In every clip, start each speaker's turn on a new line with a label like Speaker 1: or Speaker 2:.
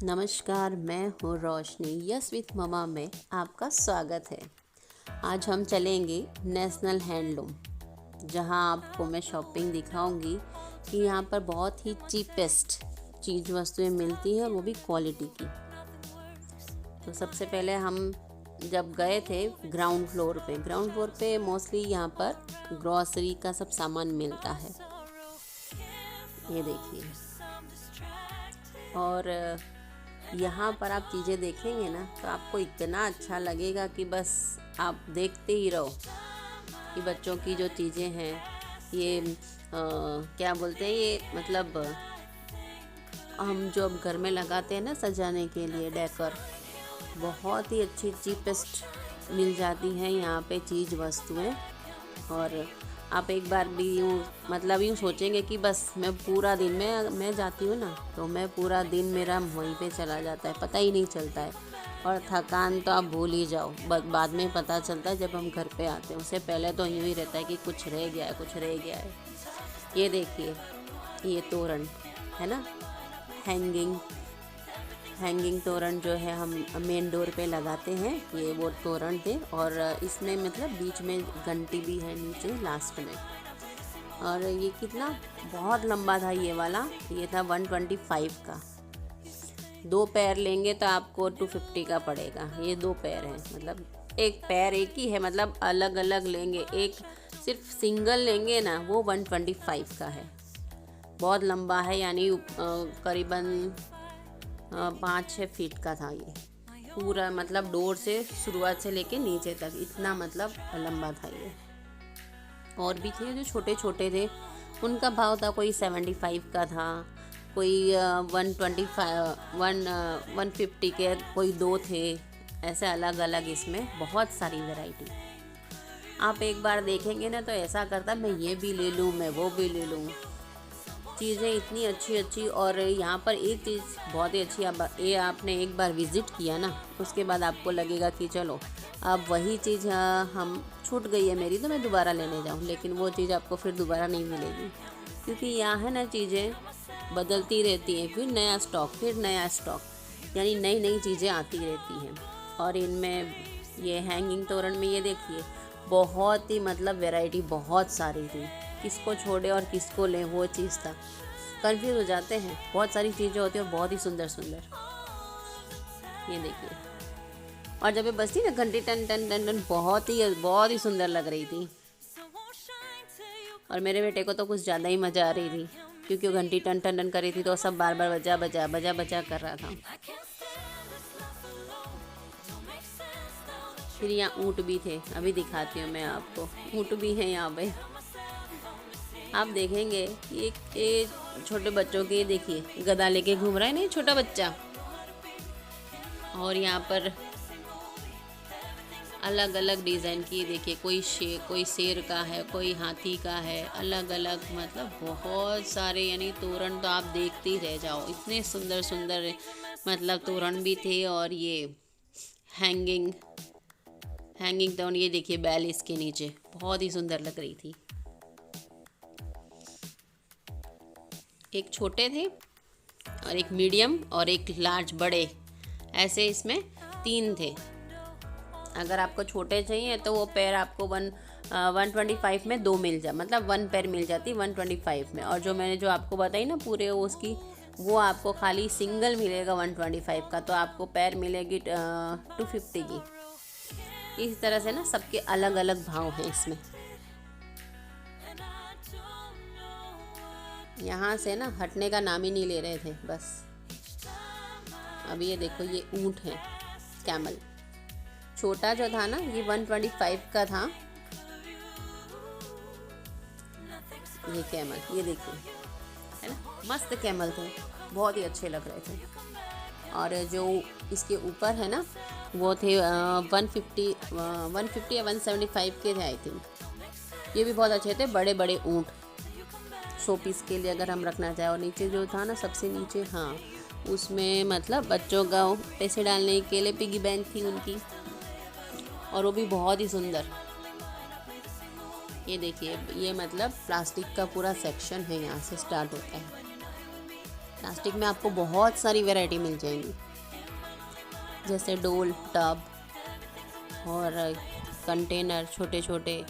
Speaker 1: नमस्कार, मैं हूँ रोशनी। यस विथ ममा में आपका स्वागत है। आज हम चलेंगे नेशनल हैंडलूम, जहाँ आपको मैं शॉपिंग दिखाऊंगी कि यहाँ पर बहुत ही चीपेस्ट चीज़ वस्तुएं मिलती हैं, वो भी क्वालिटी की। तो सबसे पहले हम जब गए थे ग्राउंड फ्लोर पे मोस्टली यहाँ पर ग्रॉसरी का सब सामान मिलता है। ये देखिए, और यहाँ पर आप चीज़ें देखेंगे ना तो आपको इतना अच्छा लगेगा कि बस आप देखते ही रहो कि बच्चों की जो चीज़ें हैं ये क्या बोलते हैं, ये मतलब हम जो अब घर में लगाते हैं ना सजाने के लिए डेकोर, बहुत ही अच्छी चीपेस्ट मिल जाती हैं यहाँ पे चीज़ वस्तुएं। और आप एक बार भी यूँ सोचेंगे कि बस मैं पूरा दिन मैं जाती हूँ ना तो मैं पूरा दिन मेरा वहीं पे चला जाता है, पता ही नहीं चलता है। और थकान तो आप भूल ही जाओ, बाद में पता चलता है जब हम घर पे आते हैं। उससे पहले तो यूँ ही रहता है कि कुछ रह गया है। ये देखिए, ये तोरण है ना, हैंगिंग तोरण जो है हम मेन डोर पे लगाते हैं, ये वो तोरण थे। और इसमें मतलब बीच में घंटी भी है नीचे लास्ट में। और ये कितना बहुत लंबा था ये वाला, ये था 125 का। 2 पैर लेंगे तो आपको 250 का पड़ेगा। ये 2 पैर हैं, मतलब एक पैर एक ही है, मतलब अलग अलग लेंगे। एक सिर्फ सिंगल लेंगे ना, वो 125 का है। बहुत लंबा है, यानी करीबन 5-6 फीट का था ये पूरा, मतलब डोर से शुरुआत से लेके नीचे तक इतना मतलब लंबा था ये। और भी थे जो छोटे छोटे थे, उनका भाव था कोई 75 का था, कोई 150 के, कोई 2 थे, ऐसे अलग अलग इसमें बहुत सारी वैरायटी। आप एक बार देखेंगे ना तो ऐसा करता मैं ये भी ले लूँ, मैं वो भी ले लूँ। चीज़ें इतनी अच्छी। और यहाँ पर एक चीज़ बहुत ही अच्छी, ये आपने एक बार विज़िट किया ना उसके बाद आपको लगेगा कि चलो अब वही चीज़ हम छूट गई है मेरी तो मैं दोबारा लेने जाऊँ, लेकिन वो चीज़ आपको फिर दोबारा नहीं मिलेगी, क्योंकि यहाँ है ना चीज़ें बदलती रहती हैं, फिर नया स्टॉक, यानी नई नई चीज़ें आती रहती हैं। और इनमें ये हैंगिंग तोरण में ये देखिए, बहुत ही मतलब वैरायटी बहुत सारी थी, किसको छोड़े और किसको लें वो चीज़ था। कंफ्यूज हो जाते हैं, बहुत सारी चीज़ें होती हैं और बहुत ही सुंदर। ये देखिए, और जब ये बजती ना घंटी टन टन टन टन, बहुत ही सुंदर लग रही थी। और मेरे बेटे को तो कुछ ज़्यादा ही मज़ा आ रही थी, क्योंकि वो घंटी टन टन टन कर रही थी तो सब बार बार बजा कर रहा था। फिर यहाँ ऊँट भी थे, अभी दिखाती हूँ मैं आपको। ऊँट भी हैं यहाँ पे, आप देखेंगे। ये छोटे बच्चों के, देखिए गधा लेके घूम रहा है नहीं छोटा बच्चा। और यहाँ पर अलग अलग डिज़ाइन की, देखिए कोई शेर का है, कोई हाथी का है, अलग अलग, मतलब बहुत सारे, यानी तोरण तो आप देखते ही रह जाओ, इतने सुंदर मतलब तोरण भी थे। और ये हैंगिंग तोरण, ये देखिए बैल इसके नीचे, बहुत ही सुंदर लग रही थी। एक छोटे थे और एक मीडियम और एक लार्ज बड़े, ऐसे इसमें 3 थे। अगर आपको छोटे चाहिए तो वो पैर आपको 125 में 2 मिल जा, मतलब 1 पैर मिल जाती 125 में। और जो मैंने जो आपको बताई ना पूरे उसकी, वो आपको खाली सिंगल मिलेगा 125 का, तो आपको पैर मिलेगी 250 की। इस तरह से ना सबके अलग अलग भाव हैं इसमें। यहाँ से ना हटने का नाम ही नहीं ले रहे थे बस। अब ये देखो, ये ऊँट है, कैमल। छोटा जो था ना ये 125 का था, ये कैमल, ये देखिए है ना, मस्त कैमल थे, बहुत ही अच्छे लग रहे थे। और जो इसके ऊपर है ना वो थे 150 या 175 के थे आई थिंक। ये भी बहुत अच्छे थे, बड़े बड़े ऊँट, शो पीस के लिए अगर हम रखना चाहें। और नीचे जो था ना सबसे नीचे, हाँ उसमें मतलब बच्चों का पैसे डालने के लिए पिगी बैंक थी उनकी, और वो भी बहुत ही सुंदर। ये देखिए, ये मतलब प्लास्टिक का पूरा सेक्शन है, यहाँ से स्टार्ट होता है। प्लास्टिक में आपको बहुत सारी वैरायटी मिल जाएंगी, जैसे डोल, टब और कंटेनर, छोटे छोटे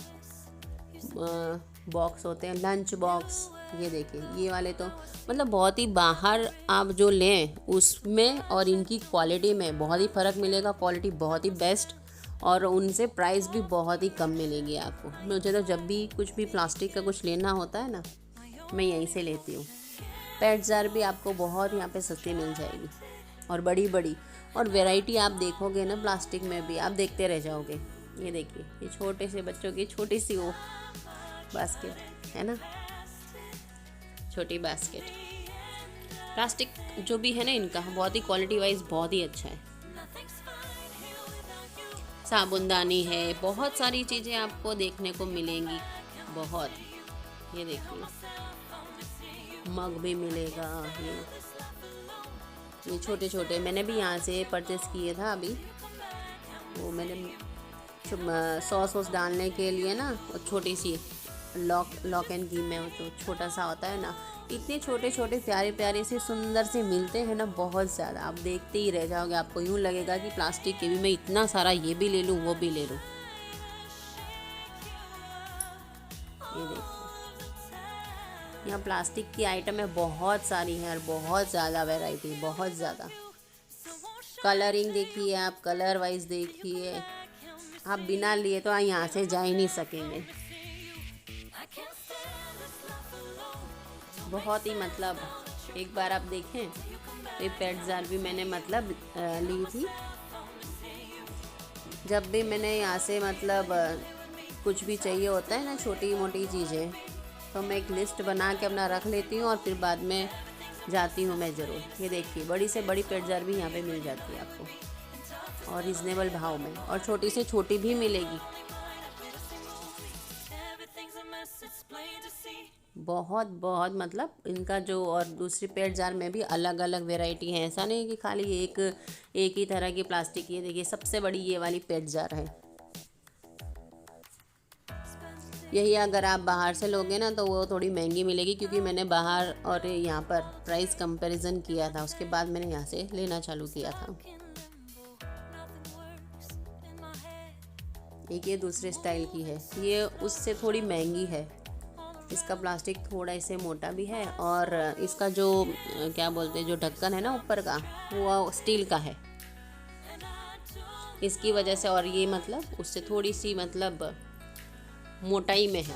Speaker 1: बॉक्स होते हैं, लंच बॉक्स। ये देखिए, ये वाले तो मतलब बहुत ही, बाहर आप जो लें उसमें और इनकी क्वालिटी में बहुत ही फ़र्क मिलेगा। क्वालिटी बहुत ही बेस्ट, और उनसे प्राइस भी बहुत ही कम मिलेगी आपको। मुझे तो जब भी कुछ भी प्लास्टिक का कुछ लेना होता है ना, मैं यहीं से लेती हूँ। पेट जार भी आपको बहुत यहाँ पे सस्ती मिल जाएगी, और बड़ी बड़ी, और वैरायटी आप देखोगे ना प्लास्टिक में भी, आप देखते रह जाओगे। ये देखिए, ये छोटे से बच्चों की छोटी सी वो बास्केट है ना, छोटी बास्केट। प्लास्टिक जो भी है ना इनका बहुत ही क्वालिटी वाइज बहुत ही अच्छा है। साबुनदानी है, बहुत सारी चीज़ें आपको देखने को मिलेंगी बहुत। ये देखिए, मग भी मिलेगा। ये छोटे छोटे मैंने भी यहाँ से परचेस किए था अभी। वो मैंने सॉस डालने के लिए ना, छोटी सी लॉक एंड की में जो छोटा सा होता है ना, इतने छोटे छोटे प्यारे प्यारे से सुंदर से मिलते हैं ना, बहुत ज़्यादा। आप देखते ही रह जाओगे, आपको यूँ लगेगा कि प्लास्टिक के भी मैं इतना सारा ये भी ले लूँ वो भी ले लूँ। ये देखिए, यहाँ प्लास्टिक की आइटम है बहुत सारी हैं, और बहुत ज़्यादा वैरायटी, बहुत ज़्यादा। कलरिंग देखिए आप, कलर वाइज देखिए, आप बिना लिए तो यहाँ से जा ही नहीं सकेंगे। बहुत ही मतलब, एक बार आप देखें, ये पेट जार भी मैंने मतलब ली थी। जब भी मैंने यहाँ से मतलब कुछ भी चाहिए होता है ना, छोटी मोटी चीज़ें, तो मैं एक लिस्ट बना के अपना रख लेती हूँ, और फिर बाद में जाती हूँ मैं ज़रूर। ये देखिए, बड़ी से बड़ी पेट जार भी यहाँ पे मिल जाती है आपको, और रिजनेबल भाव में, और छोटी से छोटी भी मिलेगी। बहुत बहुत मतलब इनका जो, और दूसरी पेट जार में भी अलग अलग वैरायटी है। ऐसा नहीं कि खाली एक ही तरह की प्लास्टिक। ये देखिए, सबसे बड़ी ये वाली पेट जार है। यही अगर आप बाहर से लोगे ना तो वो थोड़ी महंगी मिलेगी, क्योंकि मैंने बाहर और यहाँ पर प्राइस कंपैरिजन किया था, उसके बाद मैंने यहाँ से लेना चालू किया था। एक ये दूसरे स्टाइल की है, ये उससे थोड़ी महंगी है। इसका प्लास्टिक थोड़ा इसे मोटा भी है, और इसका जो क्या बोलते हैं, जो ढक्कन है ना ऊपर का, वो स्टील का है इसकी वजह से। और ये मतलब उससे थोड़ी सी मतलब मोटाई में है।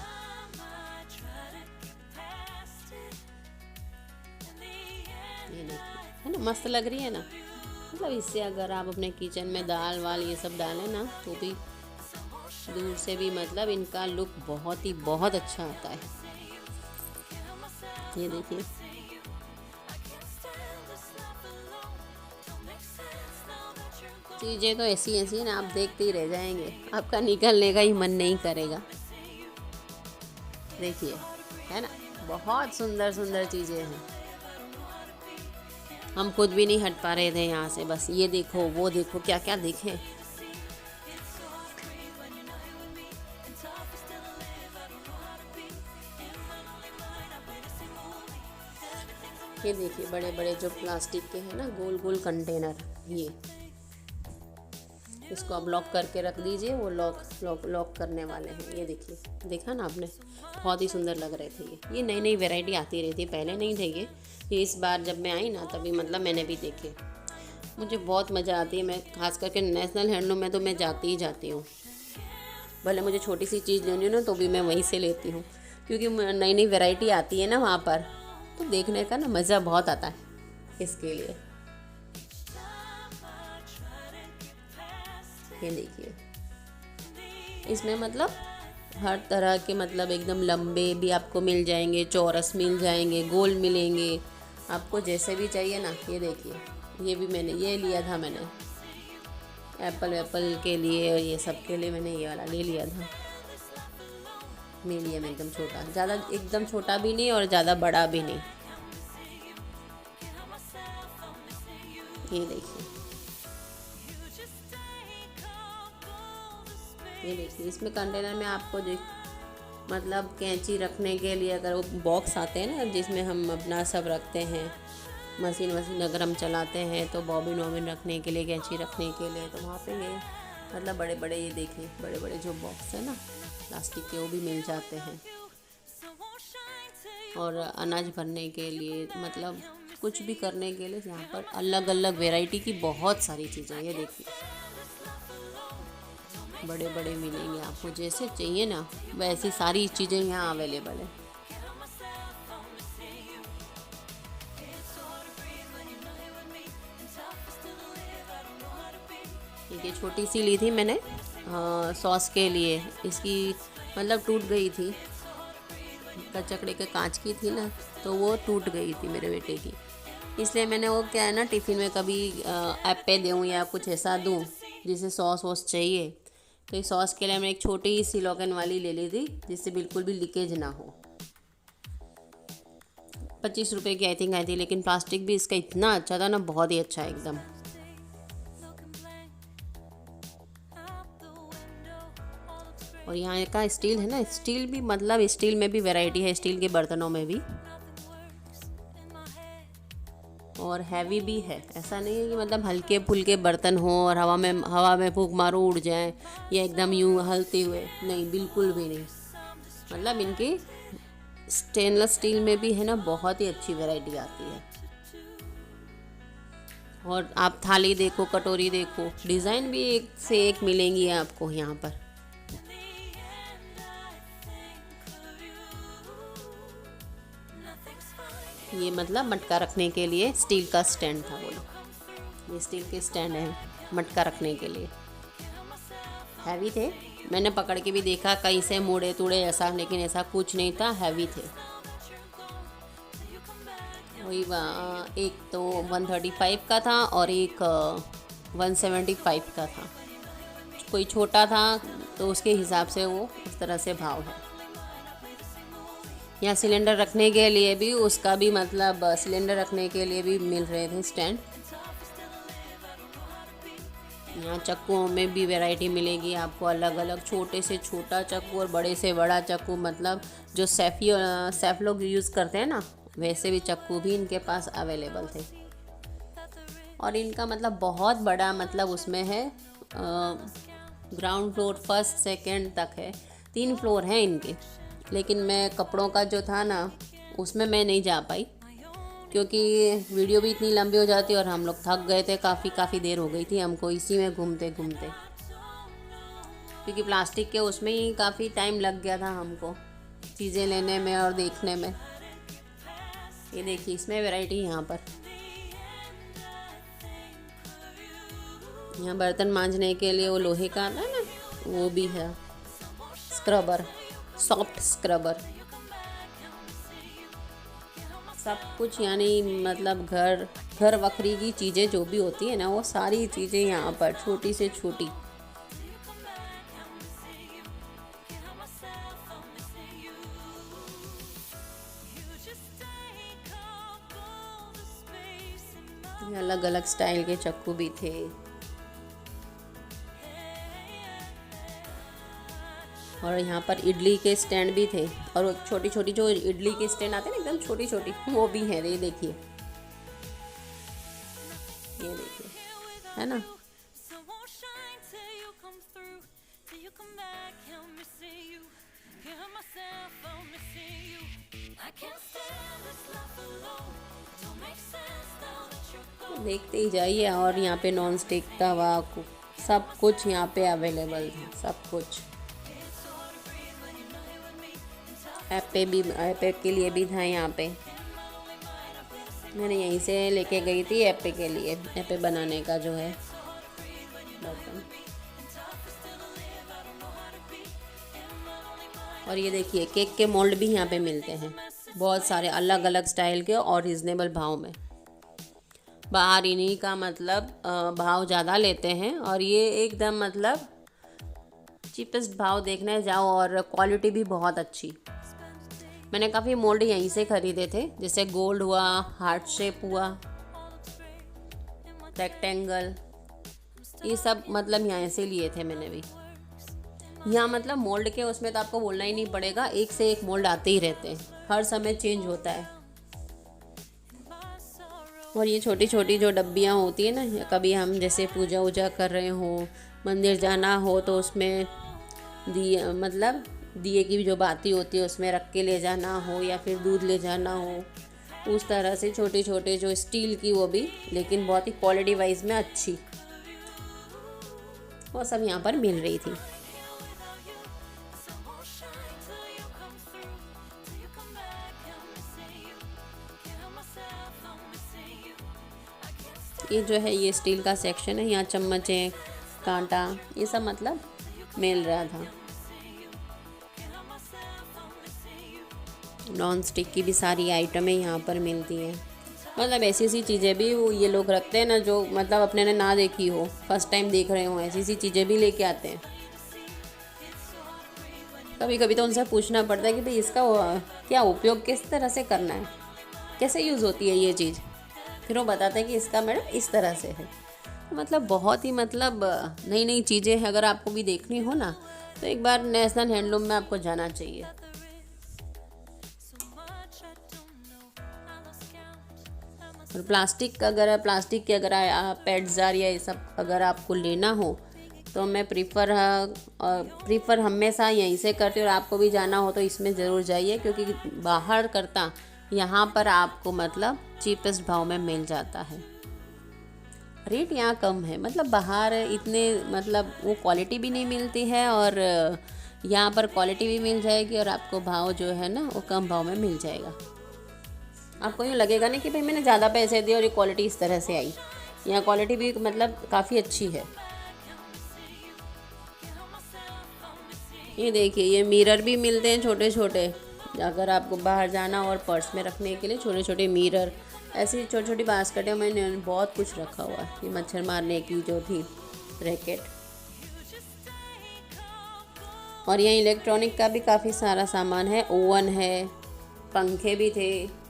Speaker 1: ये देखिए, है ना, मस्त लग रही है ना। मतलब इससे अगर आप अपने किचन में दाल वाल ये सब डालें ना, तो भी दूर से भी मतलब इनका लुक बहुत ही बहुत अच्छा आता है। ये देखिए, चीज़ें तो ऐसी ऐसी हैं ना, आप देखते ही रह जाएंगे, आपका निकलने का ही मन नहीं करेगा। देखिए, है ना, बहुत सुंदर सुंदर चीज़ें हैं। हम खुद भी नहीं हट पा रहे थे यहाँ से, बस ये देखो वो देखो, क्या क्या देखें। ये देखिए, बड़े बड़े जो प्लास्टिक के हैं ना, गोल गोल कंटेनर, ये इसको आप लॉक करके रख दीजिए, वो लॉक करने वाले हैं। ये देखिए, देखा ना आपने, बहुत ही सुंदर लग रहे थे ये नई नई वैरायटी आती रहती, पहले नहीं थे ये इस बार जब मैं आई ना तभी मतलब मैंने भी देखे। मुझे बहुत मज़ा आती है, मैं खास करके नेशनल हैंडलूम में तो मैं जाती ही जाती हूँ। भले मुझे छोटी सी चीज़ लेनी हो ना तो भी मैं वहीं से लेती हूँ, क्योंकि नई नई वैरायटी आती है ना वहाँ पर, तो देखने का ना मज़ा बहुत आता है इसके लिए। ये देखिए, इसमें मतलब हर तरह के मतलब एकदम लंबे भी आपको मिल जाएंगे, चौरस मिल जाएंगे, गोल मिलेंगे, आपको जैसे भी चाहिए ना। ये देखिए, ये भी मैंने ये लिया था, मैंने एप्पल के लिए और ये सब के लिए मैंने ये वाला ले लिया था। मीडियम एकदम छोटा, ज़्यादा एकदम छोटा भी नहीं और ज़्यादा बड़ा भी नहीं। ये देखिए, ये देखिए, इसमें कंटेनर में आपको मतलब कैंची रखने के लिए, अगर वो बॉक्स आते हैं ना जिसमें हम अपना सब रखते हैं, मशीन वशीन अगर हम चलाते हैं तो बॉबिन वॉबिन रखने के लिए, कैंची रखने के लिए, तो वहाँ पे ये मतलब बड़े बड़े, ये देखिए बड़े बड़े जो बॉक्स है ना प्लास्टिक के, वो भी मिल जाते हैं। और अनाज भरने के लिए, मतलब कुछ भी करने के लिए यहाँ पर अलग अलग वैरायटी की बहुत सारी चीज़ें, ये देखिए बड़े बड़े मिलेंगे आपको, जैसे चाहिए ना वैसी सारी चीज़ें यहाँ अवेलेबल है। ये छोटी सी ली थी मैंने सॉस के लिए, इसकी मतलब टूट गई थी, कचकड़े के कांच की थी ना, तो वो टूट गई थी मेरे बेटे की, इसलिए मैंने वो क्या है ना टिफ़िन में कभी एप्पे दूँ या कुछ ऐसा दूँ जिसे सॉस वॉस चाहिए, तो इस सॉस के लिए मैं एक छोटी सी सिलोकन वाली ले ली थी जिससे बिल्कुल भी लीकेज ना हो। 25 रुपये की आई थिंक आई थी, लेकिन प्लास्टिक भी इसका इतना अच्छा था ना, बहुत ही अच्छा एकदम। और यहाँ का स्टील है ना, स्टील भी मतलब स्टील में भी वैरायटी है, स्टील के बर्तनों में भी, और हैवी भी है। ऐसा नहीं है कि मतलब हल्के फुल्के बर्तन हो और हवा में फूंक मारो उड़ जाए या एकदम यूँ हलते हुए, नहीं बिल्कुल भी नहीं। मतलब इनकी स्टेनलेस स्टील में भी है ना बहुत ही अच्छी वैरायटी आती है। और आप थाली देखो, कटोरी देखो, डिज़ाइन भी एक से एक मिलेंगी आपको यहाँ पर। ये मतलब मटका रखने के लिए स्टील का स्टैंड था, बोलो ये स्टील के स्टैंड है मटका रखने के लिए, हैवी थे। मैंने पकड़ के भी देखा कहीं से मुड़े तुड़े ऐसा, लेकिन ऐसा कुछ नहीं था, हैवी थे। वही एक तो 135 का था और एक 175 का था, कोई छोटा था तो उसके हिसाब से वो उस तरह से भाव है। यहाँ सिलेंडर रखने के लिए भी, उसका भी मतलब सिलेंडर रखने के लिए भी मिल रहे थे स्टैंड। यहाँ चक्कुओं में भी वैरायटी मिलेगी आपको अलग अलग, छोटे से छोटा चक्कू और बड़े से बड़ा चक्कू, मतलब जो सेफ लोग यूज़ करते हैं ना, वैसे भी चक्कू भी इनके पास अवेलेबल थे। और इनका मतलब बहुत बड़ा, मतलब उसमें है ग्राउंड फ्लोर, फर्स्ट सेकंड तक है, 3 फ्लोर हैं इनके। लेकिन मैं कपड़ों का जो था ना उसमें मैं नहीं जा पाई, क्योंकि वीडियो भी इतनी लंबी हो जाती और हम लोग थक गए थे, काफ़ी देर हो गई थी हमको इसी में घूमते घूमते, क्योंकि प्लास्टिक के उसमें ही काफ़ी टाइम लग गया था हमको चीज़ें लेने में और देखने में। ये देखिए इसमें वैरायटी यहाँ पर, यहाँ बर्तन मांजने के लिए वो लोहे का आता है ना, वो भी है, स्क्रबर, सॉफ्ट स्क्रबर, सब कुछ, यानी मतलब घर वखरी की चीज़ें जो भी होती है ना, वो सारी चीज़ें यहाँ पर छोटी से छोटी। अलग अलग स्टाइल के चक्कू भी थे। और यहाँ पर इडली के स्टैंड भी थे, और छोटी छोटी जो इडली के स्टैंड आते हैं ना एकदम छोटी छोटी, वो भी है। ये देखिए, ये देखिए, है ना। देखते ही जाइए। और यहाँ पे नॉन स्टिक तवा, सब कुछ यहाँ पे अवेलेबल था, सब कुछ। एप्पे के लिए भी था यहाँ पे, मैंने यहीं से लेके गई थी एप्पे के लिए, एप्पे बनाने का जो है बर्तन। और ये देखिए केक के मोल्ड भी यहाँ पे मिलते हैं, बहुत सारे अलग अलग स्टाइल के और रिजनेबल भाव में। बाहर इन्हीं का मतलब भाव ज़्यादा लेते हैं, और ये एकदम मतलब चीपेस्ट भाव देखने जाओ, और क्वालिटी भी बहुत अच्छी। मैंने काफ़ी मोल्ड यहीं से ख़रीदे थे, जैसे गोल्ड हुआ, हार्ट शेप हुआ, रेक्टेंगल, ये सब मतलब यहाँ से लिए थे मैंने भी। यहाँ मतलब मोल्ड के उसमें तो आपको बोलना ही नहीं पड़ेगा, एक से एक मोल्ड आते ही रहते हैं, हर समय चेंज होता है। और ये छोटी छोटी जो डब्बियाँ होती है ना, कभी हम जैसे पूजा वूजा कर रहे हो, मंदिर जाना हो तो उसमें दिए मतलब दिए की जो बाती होती है उसमें रख के ले जाना हो, या फिर दूध ले जाना हो, उस तरह से छोटे छोटे जो स्टील की, वो भी लेकिन बहुत ही क्वालिटी वाइज में अच्छी, वो सब यहाँ पर मिल रही थी। ये जो है ये स्टील का सेक्शन है, यहाँ चम्मचें, कांटा, ये सब मतलब मिल रहा था। नॉन स्टिक की भी सारी आइटमें यहाँ पर मिलती हैं। मतलब ऐसी ऐसी चीज़ें भी वो ये लोग रखते हैं ना, जो मतलब अपने ने ना देखी हो, फर्स्ट टाइम देख रहे हो, ऐसी ऐसी चीज़ें भी लेके आते हैं। कभी कभी तो उनसे पूछना पड़ता है कि भाई इसका क्या उपयोग किस तरह से करना है, कैसे यूज़ होती है ये चीज़, फिर वो बताते हैं कि इसका मैडम इस तरह से है। मतलब बहुत ही मतलब नई नई चीज़ें हैं। अगर आपको भी देखनी हो ना तो एक बार नेशनल हैंडलूम में आपको जाना चाहिए। और प्लास्टिक के अगर पैड जार या ये सब अगर आपको लेना हो तो मैं प्रीफर हमेशा यहीं से करती हूँ। और आपको भी जाना हो तो इसमें ज़रूर जाइए, क्योंकि बाहर करता यहाँ पर आपको मतलब चीपेस्ट भाव में मिल जाता है। रेट यहाँ कम है, मतलब बाहर इतने मतलब वो क्वालिटी भी नहीं मिलती है, और यहाँ पर क्वालिटी भी मिल जाएगी और आपको भाव जो है ना वो कम भाव में मिल जाएगा। आपको यूँ लगेगा नहीं कि भाई मैंने ज़्यादा पैसे दिए और ये क्वालिटी इस तरह से आई। यहाँ क्वालिटी भी मतलब काफ़ी अच्छी है। ये देखिए ये मिरर भी मिलते हैं छोटे छोटे, अगर आपको बाहर जाना और पर्स में रखने के लिए छोटे छोटे मिरर, ऐसी छोटी छोटी बास्केटें मैंने बहुत कुछ रखा हुआ है। ये मच्छर मारने की जो थी रैकेट, और यहाँ इलेक्ट्रॉनिक का भी काफ़ी सारा सामान है, ओवन है, पंखे भी थे,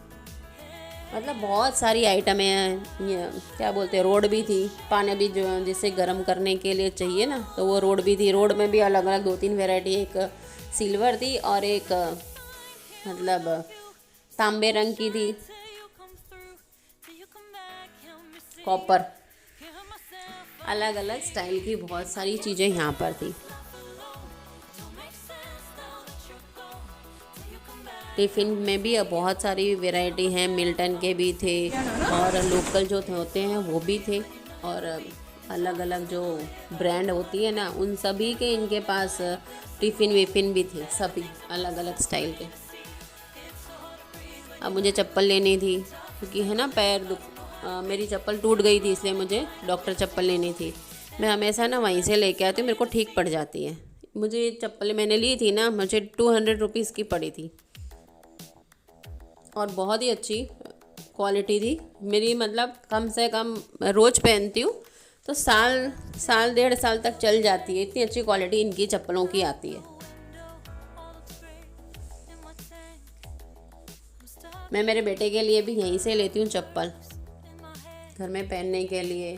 Speaker 1: मतलब बहुत सारी आइटमें हैं। ये क्या बोलते हैं, रोड भी थी, पानी भी जो जिसे गर्म करने के लिए चाहिए ना तो वो रोड भी थी। रोड में भी अलग अलग 2-3 वैरायटी, एक सिल्वर थी और एक मतलब तांबे रंग की थी, कॉपर, अलग अलग स्टाइल की बहुत सारी चीज़ें यहाँ पर थी। टिफ़िन में भी बहुत सारी वैरायटी हैं, मिल्टन के भी थे और लोकल जो होते हैं वो भी थे, और अलग अलग जो ब्रांड होती है ना उन सभी के इनके पास टिफ़िन विफ़िन भी थे, सभी अलग अलग स्टाइल के। अब मुझे चप्पल लेनी थी क्योंकि है ना मेरी चप्पल टूट गई थी, इसलिए मुझे डॉक्टर चप्पल लेनी थी। मैं हमेशा ना वहीं से लेके आती हूँ, मेरे को ठीक पड़ जाती है। मुझे चप्पल मैंने ली थी ना, मुझे 200 रुपीज़ की पड़ी थी और बहुत ही अच्छी क्वालिटी थी मेरी। मतलब कम से कम रोज़ पहनती हूँ तो साल 1.5 साल तक चल जाती है, इतनी अच्छी क्वालिटी इनकी चप्पलों की आती है। मैं मेरे बेटे के लिए भी यहीं से लेती हूँ चप्पल, घर में पहनने के लिए।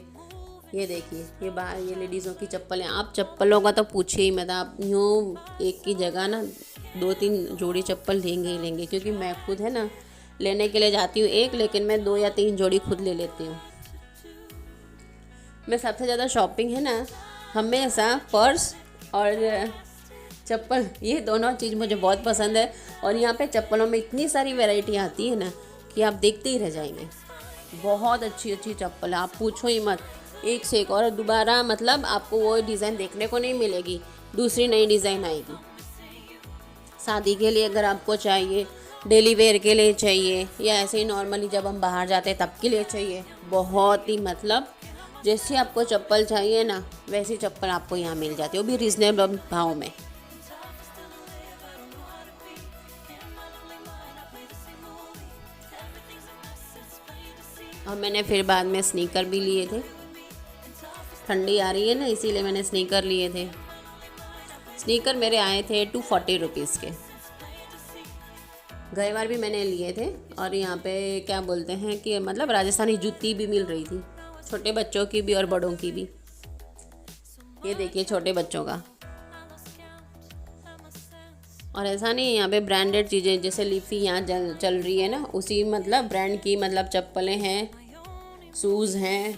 Speaker 1: ये देखिए ये लेडीज़ों की चप्पल है। आप चप्पलों का तो पूछिए ही मत, आप यूँ एक की जगह ना 2-3 जोड़ी चप्पल लेंगे ही लेंगे, क्योंकि मैं खुद है ना लेने के लिए जाती हूँ एक, लेकिन मैं 2 या 3 जोड़ी खुद ले लेती हूँ। मैं सबसे ज़्यादा शॉपिंग है ना हमेशा पर्स और चप्पल, ये दोनों चीज़ मुझे बहुत पसंद है। और यहाँ पे चप्पलों में इतनी सारी वैरायटी आती है ना कि आप देखते ही रह जाएंगे। बहुत अच्छी अच्छी चप्पल, आप पूछो ही मत, एक से एक, और दोबारा मतलब आपको वो डिज़ाइन देखने को नहीं मिलेगी, दूसरी नई डिज़ाइन आएगी। शादी के लिए अगर आपको चाहिए, डेली वेयर के लिए चाहिए, या ऐसे ही नॉर्मली जब हम बाहर जाते हैं तब के लिए चाहिए, बहुत ही मतलब जैसी आपको चप्पल चाहिए ना वैसी चप्पल आपको यहाँ मिल जाती है, वो भी रिजनेबल भाव में। और मैंने फिर बाद में स्नीकर भी लिए थे, ठंडी आ रही है ना इसीलिए मैंने स्नीकर लिए थे। स्नीकर मेरे आए थे 240 रुपीज़ के, गए बार भी मैंने लिए थे। और यहाँ पे क्या बोलते हैं कि मतलब राजस्थानी जूती भी मिल रही थी, छोटे बच्चों की भी और बड़ों की भी। ये देखिए छोटे बच्चों का, और ऐसा नहीं यहाँ पे ब्रांडेड चीज़ें जैसे लीफी यहाँ चल रही है ना, उसी मतलब ब्रांड की मतलब चप्पलें हैं, शूज़ हैं,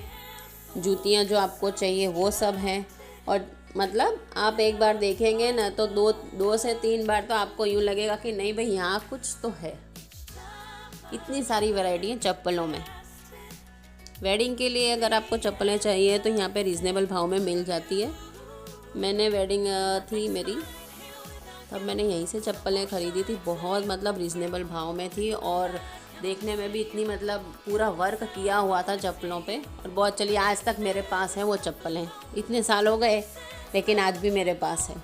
Speaker 1: जूतियाँ जो आपको चाहिए वो सब हैं। और मतलब आप एक बार देखेंगे ना तो दो से 3 बार तो आपको यूँ लगेगा कि नहीं भाई यहाँ कुछ तो है। इतनी सारी वैरायटी है चप्पलों में। वेडिंग के लिए अगर आपको चप्पलें चाहिए तो यहाँ पे रीज़नेबल भाव में मिल जाती है। मैंने वेडिंग थी मेरी, तब मैंने यहीं से चप्पलें ख़रीदी थी। बहुत मतलब रीज़नेबल भाव में थी और देखने में भी इतनी मतलब पूरा वर्क किया हुआ था चप्पलों पे। और बहुत चलिए आज तक मेरे पास है वो चप्पलें, इतने साल हो गए लेकिन आज भी मेरे पास है।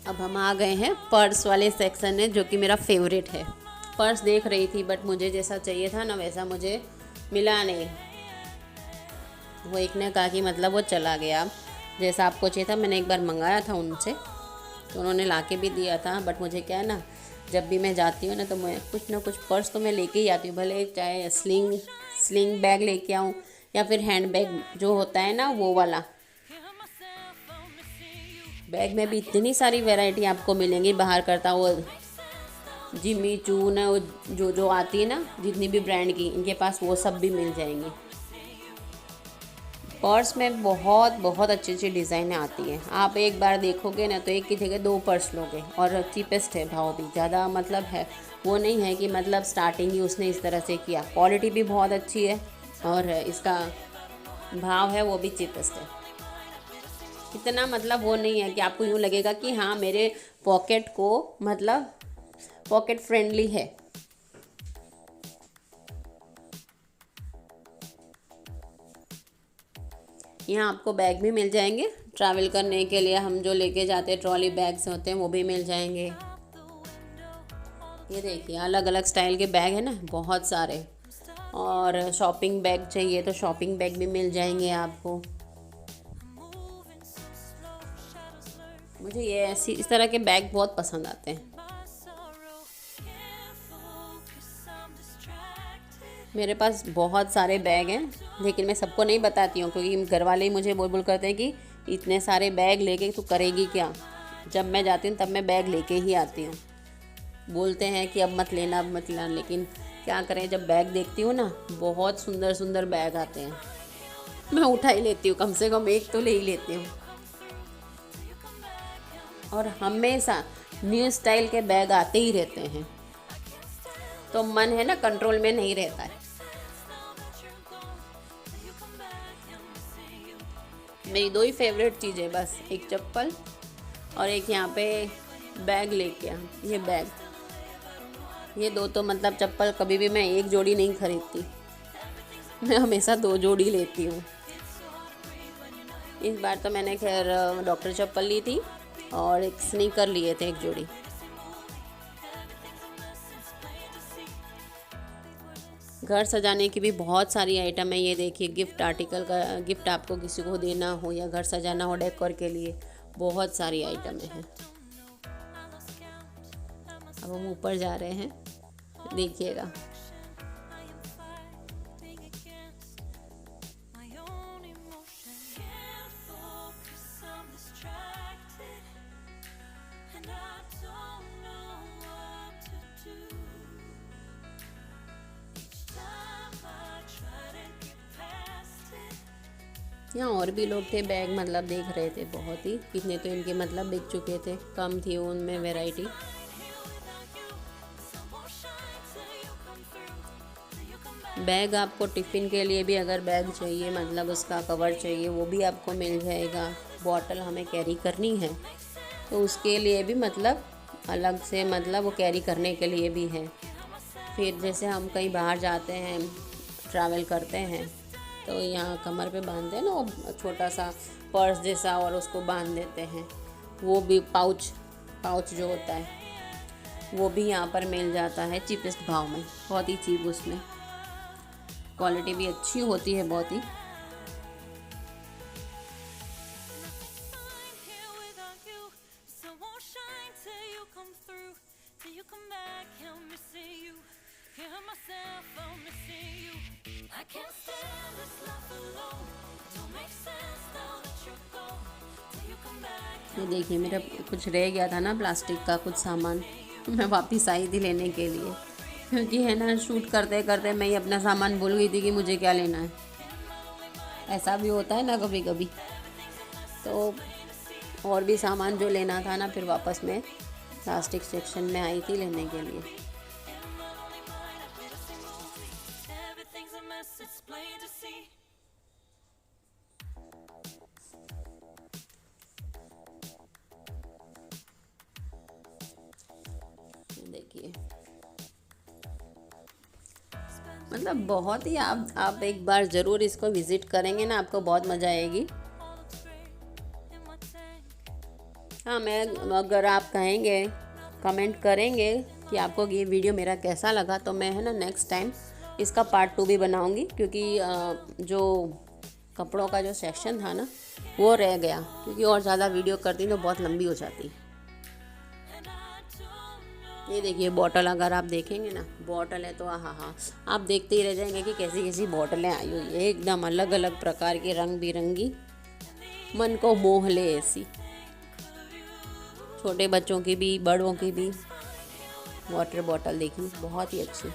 Speaker 1: अब हम आ गए हैं पर्स वाले सेक्शन में, जो कि मेरा फेवरेट है। पर्स देख रही थी बट मुझे जैसा चाहिए था ना वैसा मुझे मिला नहीं। वो एक ने कहा कि मतलब वो चला गया, जैसा आपको चाहिए था। मैंने एक बार मंगाया था उनसे तो उन्होंने ला के भी दिया था। बट मुझे क्या है ना, जब भी मैं जाती हूँ ना तो मैं कुछ ना कुछ पर्स तो मैं लेके ही आती हूँ। भले चाहे स्लिंग बैग लेके आऊँ या फिर हैंड बैग जो होता है ना वो वाला। बैग में भी इतनी सारी वैरायटी आपको मिलेंगी बाहर करता। वो जिमी चू ना, वो जो आती है ना जितनी भी ब्रांड की, इनके पास वो सब भी मिल जाएंगी। पर्स में बहुत बहुत अच्छी अच्छी डिज़ाइनें आती हैं। आप एक बार देखोगे ना तो एक की जगह 2 पर्स लोगे। और चीपेस्ट है, भाव भी ज़्यादा मतलब है वो नहीं है कि मतलब स्टार्टिंग ही उसने इस तरह से किया। क्वालिटी भी बहुत अच्छी है और इसका भाव है वो भी चीपेस्ट है। इतना मतलब वो नहीं है कि आपको यूँ लगेगा कि हाँ मेरे पॉकेट को मतलब पॉकेट फ्रेंडली है। यहाँ आपको बैग भी मिल जाएंगे ट्रैवल करने के लिए। हम जो लेके जाते हैं ट्रॉली बैग्स होते हैं वो भी मिल जाएंगे। ये देखिए अलग अलग स्टाइल के बैग है ना, बहुत सारे। और शॉपिंग बैग चाहिए तो शॉपिंग बैग भी मिल जाएंगे आपको। मुझे ये इस तरह के बैग बहुत पसंद आते हैं। मेरे पास बहुत सारे बैग हैं लेकिन मैं सबको नहीं बताती हूँ, क्योंकि घर वाले ही मुझे बोल करते हैं कि इतने सारे बैग लेके तू करेगी क्या। जब मैं जाती हूँ तब मैं बैग लेके ही आती हूँ। बोलते हैं कि अब मत लेना अब मत लेना, लेकिन क्या करें, जब बैग देखती हूँ ना बहुत सुंदर सुंदर बैग आते हैं, मैं उठा ही लेती हूँ। कम से कम एक तो ले ही लेती हूँ। और हमेशा न्यू स्टाइल के बैग आते ही रहते हैं, तो मन है ना कंट्रोल में नहीं रहता है। मेरी 2 ही फेवरेट चीज़ें बस, एक चप्पल और एक यहाँ पे बैग लेके आ। ये बैग, ये 2 तो मतलब चप्पल कभी भी मैं एक जोड़ी नहीं खरीदती, मैं हमेशा 2 जोड़ी लेती हूँ। इस बार तो मैंने खैर डॉक्टर चप्पल ली थी और एक स्नीकर लिए थे, एक जोड़ी। घर सजाने की भी बहुत सारी आइटम है। ये देखिए गिफ्ट आर्टिकल का, गिफ्ट आपको किसी को देना हो या घर सजाना हो डेकोर के लिए, बहुत सारी आइटमें हैं। अब हम ऊपर जा रहे हैं, देखिएगा। यहाँ और भी लोग थे, बैग मतलब देख रहे थे बहुत ही। कितने तो इनके मतलब बिक चुके थे, कम थी उनमें वैरायटी। बैग आपको टिफ़िन के लिए भी अगर बैग चाहिए, मतलब उसका कवर चाहिए, वो भी आपको मिल जाएगा। बॉटल हमें कैरी करनी है तो उसके लिए भी मतलब अलग से मतलब वो कैरी करने के लिए भी है। फिर जैसे हम कहीं बाहर जाते हैं, ट्रैवल करते हैं, तो यहाँ कमर पे बांधते हैं ना वो छोटा सा पर्स जैसा, और उसको बांध देते हैं। वो भी पाउच जो होता है वो भी यहाँ पर मिल जाता है चीपेस्ट भाव में, बहुत ही चीप। उसमें क्वालिटी भी अच्छी होती है बहुत ही। ये देखिए मेरा कुछ रह गया था ना प्लास्टिक का कुछ सामान, मैं वापस आई थी लेने के लिए, क्योंकि है ना शूट करते करते मैं ही अपना सामान भूल गई थी कि मुझे क्या लेना है। ऐसा भी होता है ना कभी कभी। तो और भी सामान जो लेना था ना, फिर वापस मैं प्लास्टिक सेक्शन में आई थी लेने के लिए। देखिए मतलब बहुत ही आप एक बार ज़रूर इसको विज़िट करेंगे ना, आपको बहुत मज़ा आएगी। हाँ, मैं अगर आप कहेंगे, कमेंट करेंगे कि आपको ये वीडियो मेरा कैसा लगा, तो मैं है ना नेक्स्ट टाइम इसका पार्ट 2 भी बनाऊंगी, क्योंकि जो कपड़ों का जो सेक्शन था ना वो रह गया, क्योंकि और ज़्यादा वीडियो करती तो बहुत लंबी हो जाती। ये देखिए बॉटल, अगर आप देखेंगे ना, बॉटल है तो हाँ आप देखते ही रह जाएंगे कि कैसी कैसी बॉटलें आई हुई है, एकदम अलग अलग प्रकार की, रंग बिरंगी, मन को मोह ले ऐसी। छोटे बच्चों की भी, बड़ों की भी वाटर बॉटल देखी, बहुत ही अच्छी।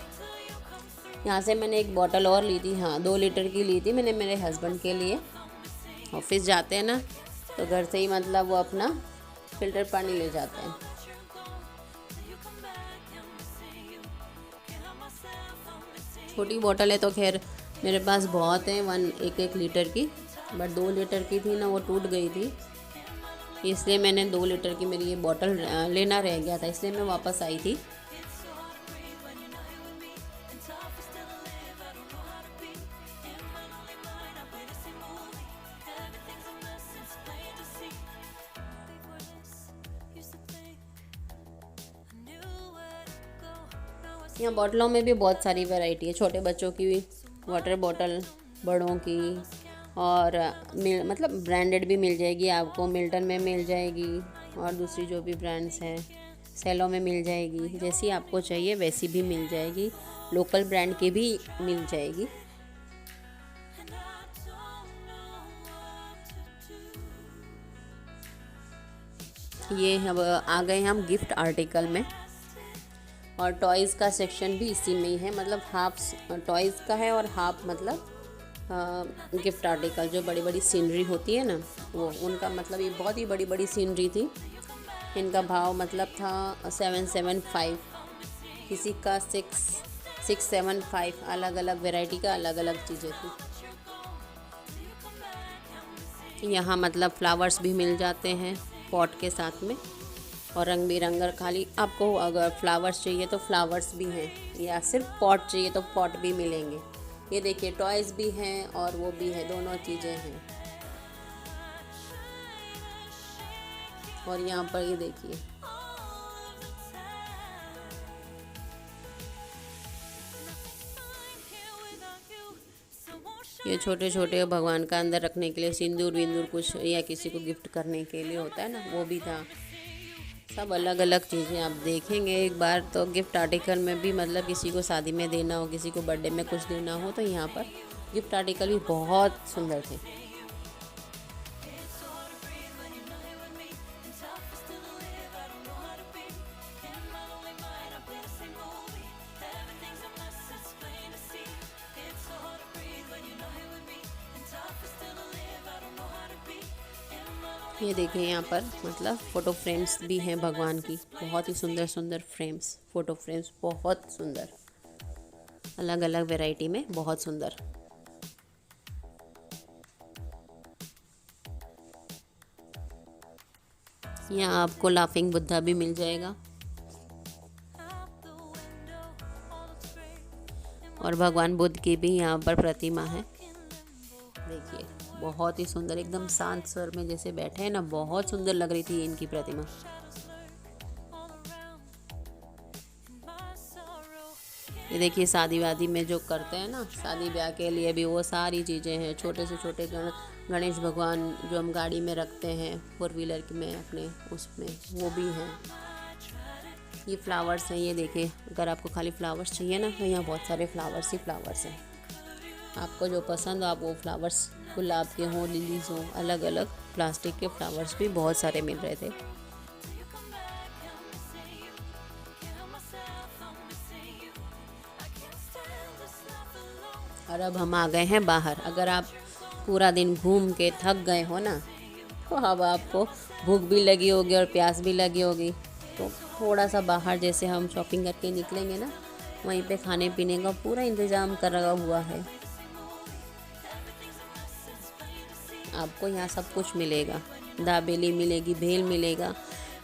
Speaker 1: यहाँ से मैंने एक बॉटल और ली थी, हाँ 2 लीटर की ली थी मैंने मेरे हस्बैंड के लिए। ऑफिस जाते हैं ना तो घर से ही मतलब वो अपना फ़िल्टर पानी ले जाते हैं। छोटी बोतल है तो खैर मेरे पास बहुत है, 1 लीटर की, बट 2 लीटर की थी ना वो टूट गई थी, इसलिए मैंने 2 लीटर की मेरी ये बोतल लेना रह गया था, इसलिए मैं वापस आई थी। यहाँ बॉटलों में भी बहुत सारी वैरायटी है, छोटे बच्चों की वाटर बॉटल, बड़ों की, और मतलब ब्रांडेड भी मिल जाएगी आपको, मिल्टन में मिल जाएगी, और दूसरी जो भी ब्रांड्स हैं सेलो में मिल जाएगी, जैसी आपको चाहिए वैसी भी मिल जाएगी, लोकल ब्रांड की भी मिल जाएगी। ये अब आ गए हम गिफ्ट आर्टिकल में, और टॉयज़ का सेक्शन भी इसी में ही है, मतलब हाफ टॉयज़ का है और हाफ मतलब गिफ्ट आर्टिकल। जो बड़ी बड़ी सीनरी होती है ना वो, उनका मतलब ये बहुत ही बड़ी बड़ी सीनरी थी, इनका भाव मतलब था 775, किसी का 675, अलग अलग वैरायटी का अलग अलग चीज़ें थी। यहाँ मतलब फ्लावर्स भी मिल जाते हैं पॉट के साथ में, और रंग बिरंगा, खाली आपको अगर फ्लावर्स चाहिए तो फ्लावर्स भी हैं, या सिर्फ पॉट चाहिए तो पॉट भी मिलेंगे। ये देखिए टॉयज़ भी हैं और वो भी है, दोनों चीज़ें हैं। और यहाँ पर ये देखिए ये छोटे छोटे भगवान का अंदर रखने के लिए सिंदूर विंदूर कुछ, या किसी को गिफ्ट करने के लिए होता है ना, वो भी था। सब अलग अलग चीज़ें आप देखेंगे एक बार तो। गिफ्ट आर्टिकल में भी मतलब किसी को शादी में देना हो, किसी को बर्थडे में कुछ देना हो, तो यहाँ पर गिफ्ट आर्टिकल भी बहुत सुंदर थे। ये देखिए यहाँ पर मतलब फ़ोटो फ्रेम्स भी हैं भगवान की, बहुत ही सुंदर सुंदर फ्रेम्स, फ़ोटो फ्रेम्स बहुत सुंदर, अलग अलग वैरायटी में, बहुत सुंदर। यहाँ आपको लाफिंग बुद्धा भी मिल जाएगा, और भगवान बुद्ध की भी यहाँ पर प्रतिमा है। देखिए बहुत ही सुंदर, एकदम शांत स्वर में जैसे बैठे हैं ना, बहुत सुंदर लग रही थी इनकी प्रतिमा। ये देखिए शादी वादी में जो करते हैं ना, शादी ब्याह के लिए भी वो सारी चीज़ें हैं, छोटे से छोटे गणेश भगवान जो हम गाड़ी में रखते हैं 4 व्हीलर में अपने, उसमें वो भी हैं। ये फ्लावर्स हैं, ये देखिए अगर आपको खाली फ्लावर्स चाहिए ना तो यहाँ बहुत सारे फ्लावर्स ही फ्लावर्स हैं, आपको जो पसंद हो आप वो फ्लावर्स, गुलाब के हों, लिलीज हों, अलग अलग प्लास्टिक के फ्लावर्स भी बहुत सारे मिल रहे थे। और अब हम आ गए हैं बाहर। अगर आप पूरा दिन घूम के थक गए हो ना, तो अब आपको भूख भी लगी होगी और प्यास भी लगी होगी, तो थोड़ा सा बाहर जैसे हम शॉपिंग करके निकलेंगे ना, वहीं पे खाने पीने का पूरा इंतज़ाम करा हुआ है। आपको यहाँ सब कुछ मिलेगा, दाबेली मिलेगी, भेल मिलेगा,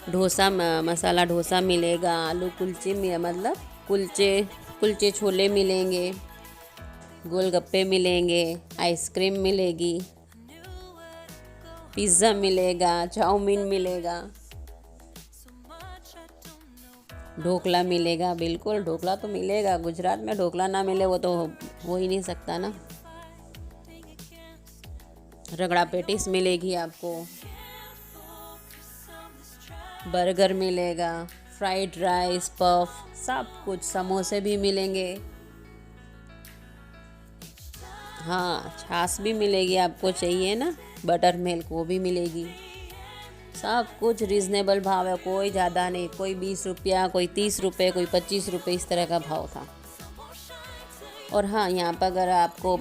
Speaker 1: डोसा, मसाला डोसा मिलेगा, आलू कुलचे मतलब कुलचे छोले मिलेंगे, गोलगप्पे मिलेंगे, आइसक्रीम मिलेगी, पिज़्ज़ा मिलेगा, चाउमीन मिलेगा, ढोकला मिलेगा। बिल्कुल ढोकला तो मिलेगा, गुजरात में ढोकला ना मिले वो तो हो ही नहीं सकता ना। रगड़ा पेटिस मिलेगी आपको, बर्गर मिलेगा, फ्राइड राइस, पफ, सब कुछ, समोसे भी मिलेंगे। हाँ, छाछ भी मिलेगी, आपको चाहिए ना बटर मिल्क, वो भी मिलेगी। सब कुछ रीज़नेबल भाव है, कोई ज़्यादा नहीं, कोई 20 रुपया, कोई 30 रुपये, कोई 25 रुपये, इस तरह का भाव था। और हाँ, यहाँ पर अगर आपको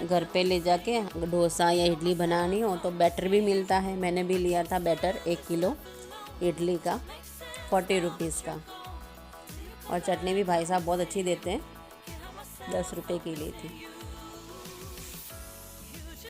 Speaker 1: घर पे ले जाके डोसा या इडली बनानी हो तो बैटर भी मिलता है। मैंने भी लिया था बैटर 1 किलो इडली का, 40 रुपीज़ का। और चटनी भी भाई साहब बहुत अच्छी देते हैं, 10 रुपये की ली थी।